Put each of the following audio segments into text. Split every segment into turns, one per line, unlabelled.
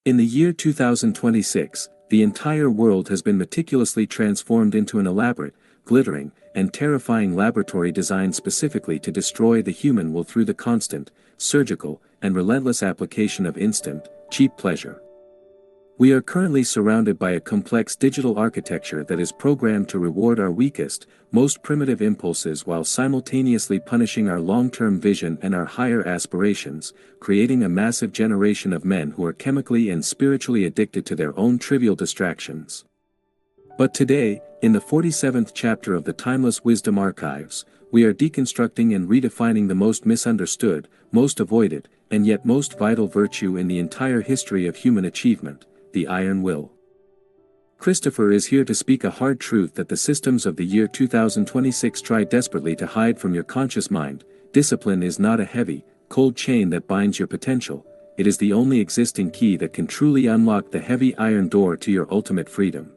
In the year 2026, the entire world has been meticulously transformed into an elaborate, glittering, and terrifying laboratory designed specifically to destroy the human will through the constant, surgical, and relentless application of instant, cheap pleasure. We are currently surrounded by a complex digital architecture that is programmed to reward our weakest, most primitive impulses while simultaneously punishing our long-term vision and our higher aspirations, creating a massive generation of men who are chemically and spiritually addicted to their own trivial distractions. But today, in the 47th chapter of the Timeless Wisdom Archives, we are deconstructing and redefining the most misunderstood, most avoided, and yet most vital virtue in the entire history of human achievement: the iron will. Christopher is here to speak a hard truth that the systems of the year 2026 try desperately to hide from your conscious mind. Discipline is not a heavy, cold chain that binds your potential, it is the only existing key that can truly unlock the heavy iron door to your ultimate freedom.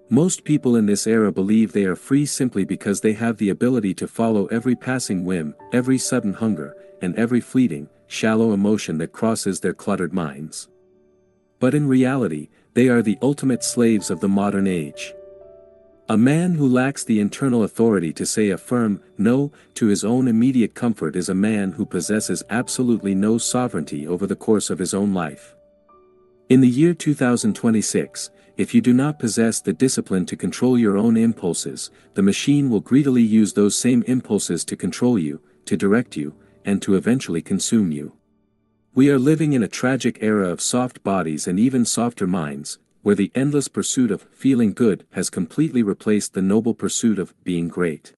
Most people in this era believe they are free simply because they have the ability to follow every passing whim, every sudden hunger, and every fleeting, shallow emotion that crosses their cluttered minds. But in reality, they are the ultimate slaves of the modern age. A man who lacks the internal authority to say a firm no to his own immediate comfort is a man who possesses absolutely no sovereignty over the course of his own life. In the year 2026, if you do not possess the discipline to control your own impulses, the machine will greedily use those same impulses to control you, to direct you, and to eventually consume you. We are living in a tragic era of soft bodies and even softer minds, where the endless pursuit of feeling good has completely replaced the noble pursuit of being great.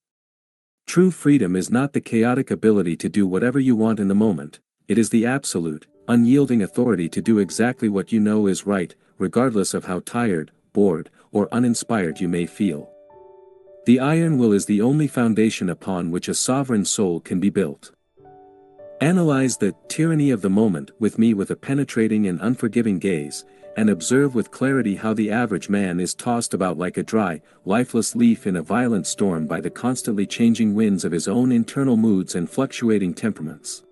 True freedom is not the chaotic ability to do whatever you want in the moment, it is the absolute, unyielding authority to do exactly what you know is right, regardless of how tired, bored, or uninspired you may feel. The iron will is the only foundation upon which a sovereign soul can be built. Analyze the tyranny of the moment with me with a penetrating and unforgiving gaze, and observe with clarity how the average man is tossed about like a dry, lifeless leaf in a violent storm by the constantly changing winds of his own internal moods and fluctuating temperaments.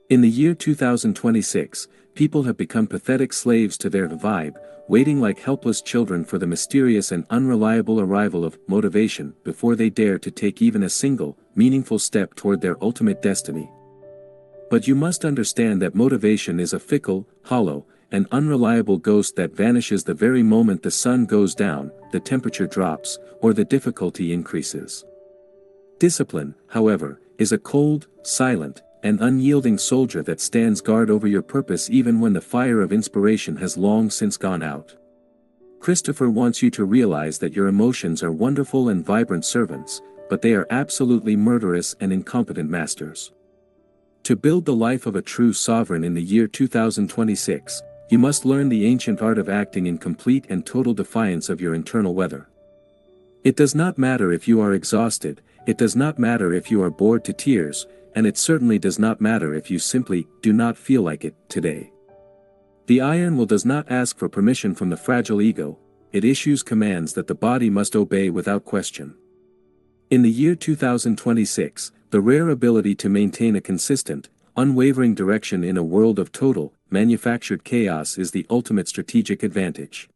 In the year 2026, people have become pathetic slaves to their vibe, waiting like helpless children for the mysterious and unreliable arrival of motivation before they dare to take even a single, meaningful step toward their ultimate destiny. But you must understand that motivation is a fickle, hollow, and unreliable ghost that vanishes the very moment the sun goes down, the temperature drops, or the difficulty increases. Discipline, however, is a cold, silent, and unyielding soldier that stands guard over your purpose even when the fire of inspiration has long since gone out. Christopher wants you to realize that your emotions are wonderful and vibrant servants, but they are absolutely murderous and incompetent masters. To build the life of a true sovereign in the year 2026, you must learn the ancient art of acting in complete and total defiance of your internal weather. It does not matter if you are exhausted, it does not matter if you are bored to tears, and it certainly does not matter if you simply do not feel like it today. The iron will does not ask for permission from the fragile ego, it issues commands that the body must obey without question. In the year 2026, the rare ability to maintain a consistent, unwavering direction in a world of total, manufactured chaos is the ultimate strategic advantage.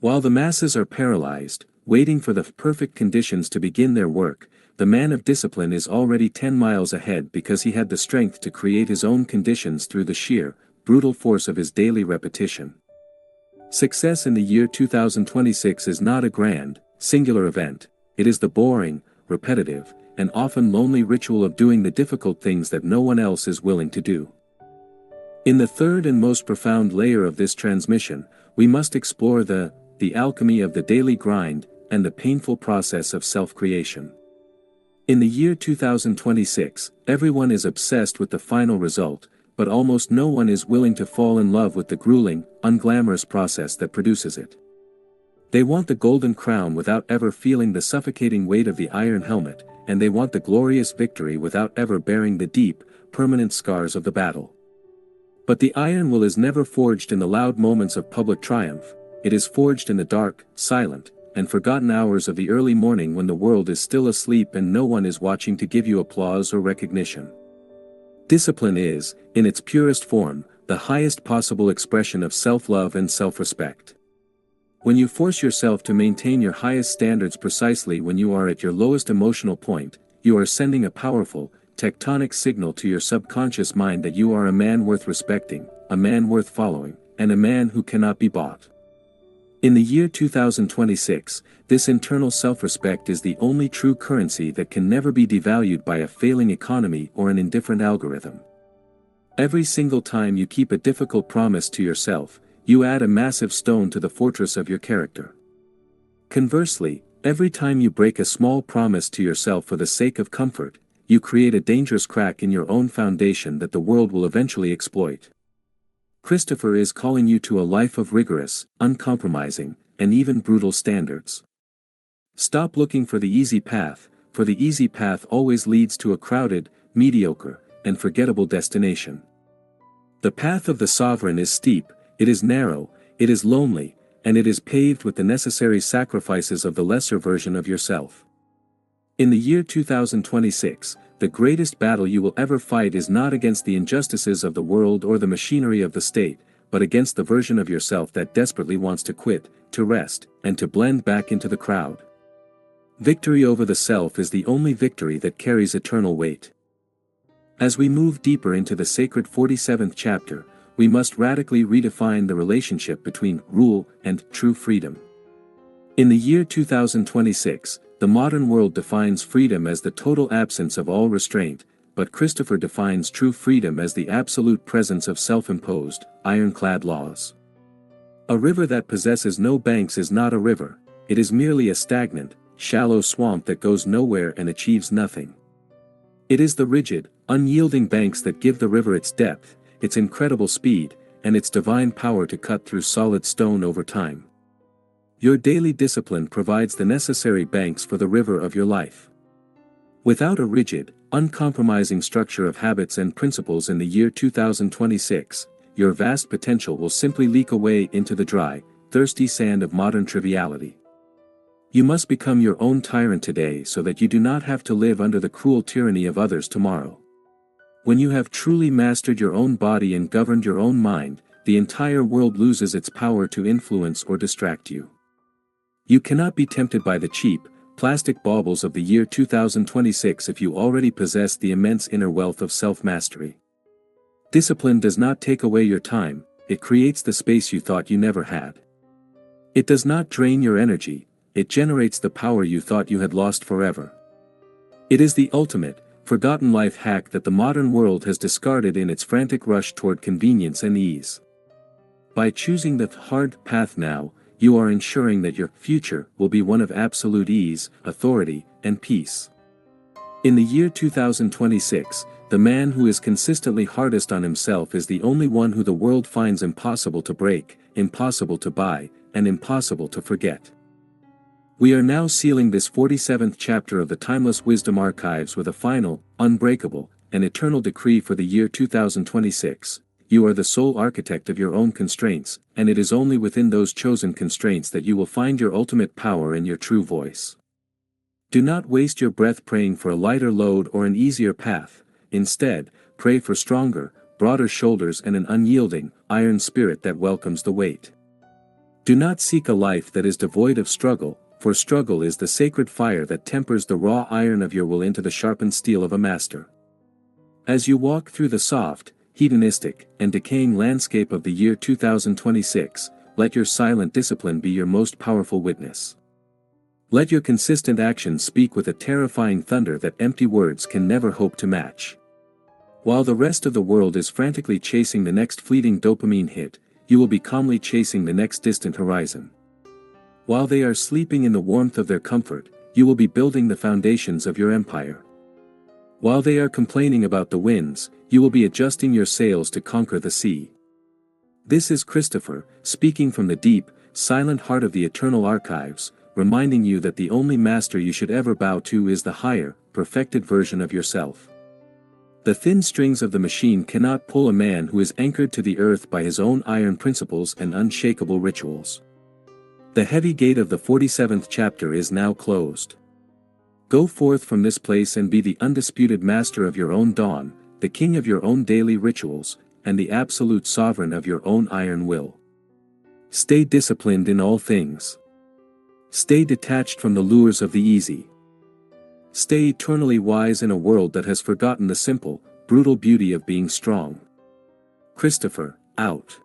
While the masses are paralyzed, waiting for the perfect conditions to begin their work, the man of discipline is already 10 miles ahead because he had the strength to create his own conditions through the sheer, brutal force of his daily repetition. Success in the year 2026 is not a grand, singular event, it is the boring, repetitive, and often lonely ritual of doing the difficult things that no one else is willing to do. In the third and most profound layer of this transmission, we must explore the alchemy of the daily grind, and the painful process of self-creation. In the year 2026, everyone is obsessed with the final result, but almost no one is willing to fall in love with the grueling, unglamorous process that produces it. They want the golden crown without ever feeling the suffocating weight of the iron helmet, and they want the glorious victory without ever bearing the deep, permanent scars of the battle. But the iron will is never forged in the loud moments of public triumph, it is forged in the dark, silent, and forgotten hours of the early morning when the world is still asleep and no one is watching to give you applause or recognition. Discipline is, in its purest form, the highest possible expression of self-love and self-respect. When you force yourself to maintain your highest standards precisely when you are at your lowest emotional point, you are sending a powerful, tectonic signal to your subconscious mind that you are a man worth respecting, a man worth following, and a man who cannot be bought. In the year 2026, this internal self-respect is the only true currency that can never be devalued by a failing economy or an indifferent algorithm. Every single time you keep a difficult promise to yourself, you add a massive stone to the fortress of your character. Conversely, every time you break a small promise to yourself for the sake of comfort, you create a dangerous crack in your own foundation that the world will eventually exploit. Christopher is calling you to a life of rigorous, uncompromising, and even brutal standards. Stop looking for the easy path, for the easy path always leads to a crowded, mediocre, and forgettable destination. The path of the sovereign is steep, it is narrow, it is lonely, and it is paved with the necessary sacrifices of the lesser version of yourself. In the year 2026, the greatest battle you will ever fight is not against the injustices of the world or the machinery of the state, but against the version of yourself that desperately wants to quit, to rest, and to blend back into the crowd. Victory over the self is the only victory that carries eternal weight. As we move deeper into the sacred 47th chapter, we must radically redefine the relationship between rule and true freedom. In the year 2026, the modern world defines freedom as the total absence of all restraint, but Christopher defines true freedom as the absolute presence of self-imposed, ironclad laws. A river that possesses no banks is not a river, it is merely a stagnant, shallow swamp that goes nowhere and achieves nothing. It is the rigid, unyielding banks that give the river its depth, its incredible speed, and its divine power to cut through solid stone over time. Your daily discipline provides the necessary banks for the river of your life. Without a rigid, uncompromising structure of habits and principles in the year 2026, your vast potential will simply leak away into the dry, thirsty sand of modern triviality. You must become your own tyrant today so that you do not have to live under the cruel tyranny of others tomorrow. When you have truly mastered your own body and governed your own mind, the entire world loses its power to influence or distract you. You cannot be tempted by the cheap, plastic baubles of the year 2026 if you already possess the immense inner wealth of self-mastery. Discipline does not take away your time, it creates the space you thought you never had. It does not drain your energy, it generates the power you thought you had lost forever. It is the ultimate, forgotten life hack that the modern world has discarded in its frantic rush toward convenience and ease. By choosing the hard path now, you are ensuring that your future will be one of absolute ease, authority, and peace. In the year 2026, the man who is consistently hardest on himself is the only one who the world finds impossible to break, impossible to buy, and impossible to forget. We are now sealing this 47th chapter of the Timeless Wisdom Archives with a final, unbreakable, and eternal decree for the year 2026. You are the sole architect of your own constraints, and it is only within those chosen constraints that you will find your ultimate power and your true voice. Do not waste your breath praying for a lighter load or an easier path, instead, pray for stronger, broader shoulders and an unyielding, iron spirit that welcomes the weight. Do not seek a life that is devoid of struggle, for struggle is the sacred fire that tempers the raw iron of your will into the sharpened steel of a master. As you walk through the soft, hedonistic, and decaying landscape of the year 2026, let your silent discipline be your most powerful witness. Let your consistent actions speak with a terrifying thunder that empty words can never hope to match. While the rest of the world is frantically chasing the next fleeting dopamine hit, you will be calmly chasing the next distant horizon. While they are sleeping in the warmth of their comfort, you will be building the foundations of your empire. While they are complaining about the winds, you will be adjusting your sails to conquer the sea. This is Christopher, speaking from the deep, silent heart of the eternal archives, reminding you that the only master you should ever bow to is the higher, perfected version of yourself. The thin strings of the machine cannot pull a man who is anchored to the earth by his own iron principles and unshakable rituals. The heavy gate of the 47th chapter is now closed. Go forth from this place and be the undisputed master of your own dawn, the king of your own daily rituals, and the absolute sovereign of your own iron will. Stay disciplined in all things. Stay detached from the lures of the easy. Stay eternally wise in a world that has forgotten the simple, brutal beauty of being strong. Christopher, out.